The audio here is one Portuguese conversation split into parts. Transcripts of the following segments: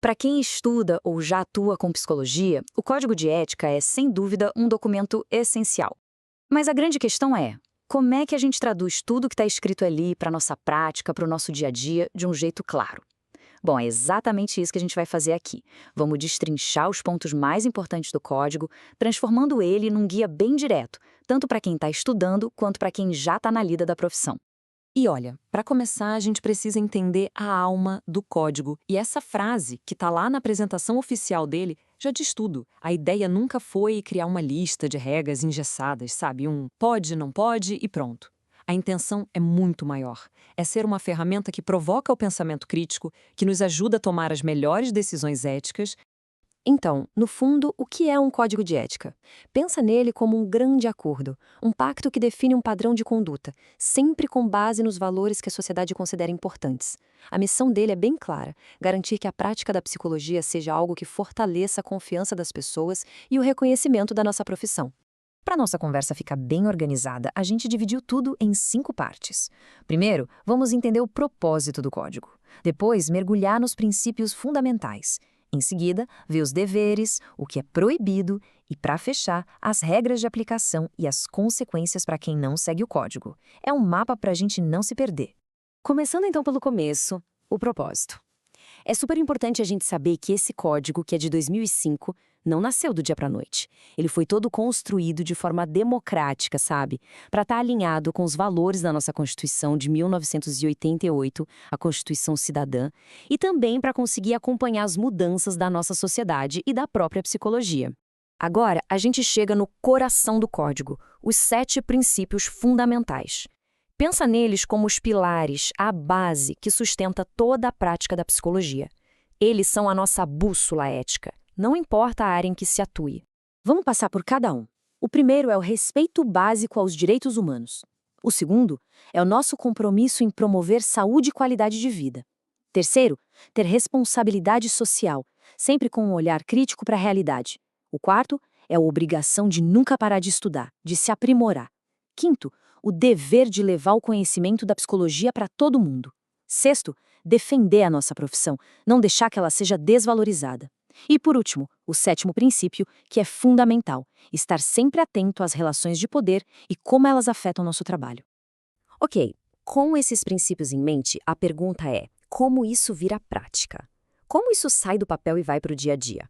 Para quem estuda ou já atua com psicologia, o Código de Ética é, sem dúvida, um documento essencial. Mas a grande questão é, como é que a gente traduz tudo que está escrito ali para a nossa prática, para o nosso dia a dia, de um jeito claro? Bom, é exatamente isso que a gente vai fazer aqui. Vamos destrinchar os pontos mais importantes do código, transformando ele num guia bem direto, tanto para quem está estudando quanto para quem já está na lida da profissão. E olha, para começar, a gente precisa entender a alma do código. E essa frase, que está lá na apresentação oficial dele, já diz tudo. A ideia nunca foi criar uma lista de regras engessadas, sabe? Um pode, não pode e pronto. A intenção é muito maior. É ser uma ferramenta que provoca o pensamento crítico, que nos ajuda a tomar as melhores decisões éticas. Então, no fundo, o que é um código de ética? Pensa nele como um grande acordo, um pacto que define um padrão de conduta, sempre com base nos valores que a sociedade considera importantes. A missão dele é bem clara: garantir que a prática da psicologia seja algo que fortaleça a confiança das pessoas e o reconhecimento da nossa profissão. Para nossa conversa ficar bem organizada, a gente dividiu tudo em 5 partes. Primeiro, vamos entender o propósito do código. Depois, mergulhar nos princípios fundamentais. Em seguida, ver os deveres, o que é proibido e, para fechar, as regras de aplicação e as consequências para quem não segue o código. É um mapa para a gente não se perder. Começando então pelo começo, o propósito. É super importante a gente saber que esse código, que é de 2005, não nasceu do dia para a noite. Ele foi todo construído de forma democrática, sabe? Para estar alinhado com os valores da nossa Constituição de 1988, a Constituição Cidadã, e também para conseguir acompanhar as mudanças da nossa sociedade e da própria psicologia. Agora, a gente chega no coração do código, os 7 princípios fundamentais. Pensa neles como os pilares, a base que sustenta toda a prática da psicologia. Eles são a nossa bússola ética, não importa a área em que se atue. Vamos passar por cada um. O primeiro é o respeito básico aos direitos humanos. O segundo é o nosso compromisso em promover saúde e qualidade de vida. Terceiro, ter responsabilidade social, sempre com um olhar crítico para a realidade. O quarto é a obrigação de nunca parar de estudar, de se aprimorar. Quinto, o dever de levar o conhecimento da psicologia para todo mundo. Sexto, defender a nossa profissão, não deixar que ela seja desvalorizada. E, por último, o 7º princípio, que é fundamental, estar sempre atento às relações de poder e como elas afetam nosso trabalho. Ok, com esses princípios em mente, a pergunta é: como isso vira prática? Como isso sai do papel e vai para o dia a dia?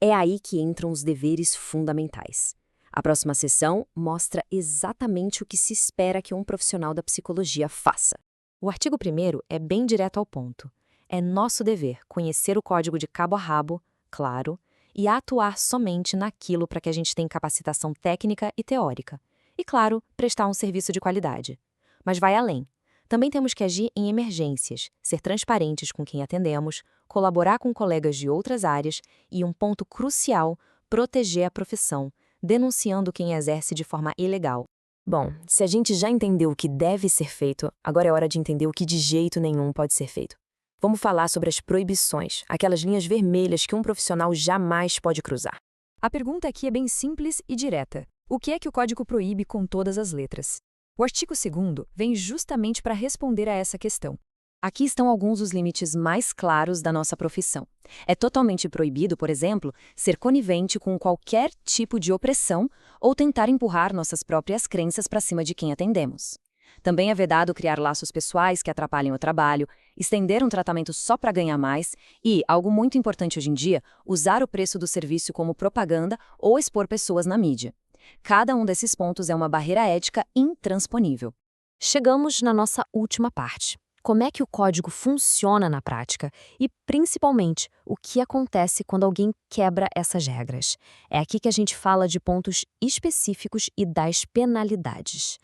É aí que entram os deveres fundamentais. A próxima sessão mostra exatamente o que se espera que um profissional da psicologia faça. O artigo 1º é bem direto ao ponto. É nosso dever conhecer o código de cabo a rabo, claro, e atuar somente naquilo para que a gente tenha capacitação técnica e teórica. E, claro, prestar um serviço de qualidade. Mas vai além. Também temos que agir em emergências, ser transparentes com quem atendemos, colaborar com colegas de outras áreas e, um ponto crucial, proteger a profissão, denunciando quem exerce de forma ilegal. Bom, se a gente já entendeu o que deve ser feito, agora é hora de entender o que de jeito nenhum pode ser feito. Vamos falar sobre as proibições, aquelas linhas vermelhas que um profissional jamais pode cruzar. A pergunta aqui é bem simples e direta. O que é que o código proíbe com todas as letras? O artigo 2º vem justamente para responder a essa questão. Aqui estão alguns dos limites mais claros da nossa profissão. É totalmente proibido, por exemplo, ser conivente com qualquer tipo de opressão ou tentar empurrar nossas próprias crenças para cima de quem atendemos. Também é vedado criar laços pessoais que atrapalhem o trabalho, estender um tratamento só para ganhar mais e, algo muito importante hoje em dia, usar o preço do serviço como propaganda ou expor pessoas na mídia. Cada um desses pontos é uma barreira ética intransponível. Chegamos na nossa última parte. Como é que o código funciona na prática e, principalmente, o que acontece quando alguém quebra essas regras. É aqui que a gente fala de pontos específicos e das penalidades.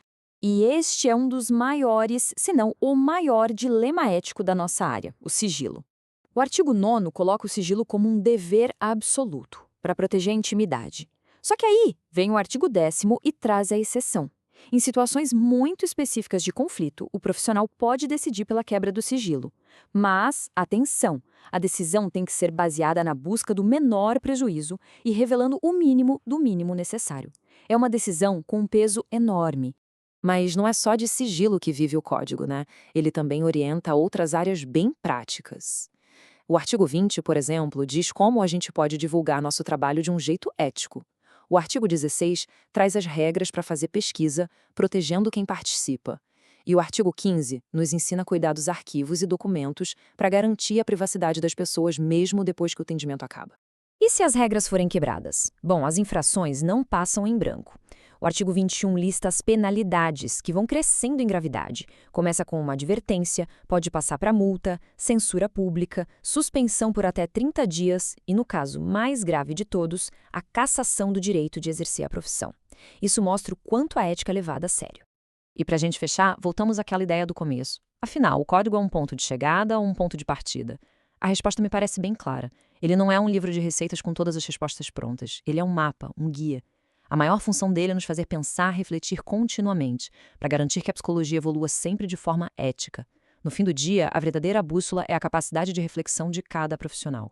E este é um dos maiores, se não o maior dilema ético da nossa área, o sigilo. O artigo 9º coloca o sigilo como um dever absoluto, para proteger a intimidade. Só que aí vem o artigo 10º e traz a exceção. Em situações muito específicas de conflito, o profissional pode decidir pela quebra do sigilo. Mas, atenção, a decisão tem que ser baseada na busca do menor prejuízo e revelando o mínimo do mínimo necessário. É uma decisão com um peso enorme. Mas não é só de sigilo que vive o código, né? Ele também orienta outras áreas bem práticas. O artigo 20, por exemplo, diz como a gente pode divulgar nosso trabalho de um jeito ético. O artigo 16 traz as regras para fazer pesquisa, protegendo quem participa. E o artigo 15 nos ensina a cuidar dos arquivos e documentos para garantir a privacidade das pessoas mesmo depois que o atendimento acaba. E se as regras forem quebradas? Bom, as infrações não passam em branco. O artigo 21 lista as penalidades, que vão crescendo em gravidade. Começa com uma advertência, pode passar para multa, censura pública, suspensão por até 30 dias e, no caso mais grave de todos, a cassação do direito de exercer a profissão. Isso mostra o quanto a ética é levada a sério. E para a gente fechar, voltamos àquela ideia do começo. Afinal, o código é um ponto de chegada ou um ponto de partida? A resposta me parece bem clara. Ele não é um livro de receitas com todas as respostas prontas. Ele é um mapa, um guia. A maior função dele é nos fazer pensar, refletir continuamente, para garantir que a psicologia evolua sempre de forma ética. No fim do dia, a verdadeira bússola é a capacidade de reflexão de cada profissional.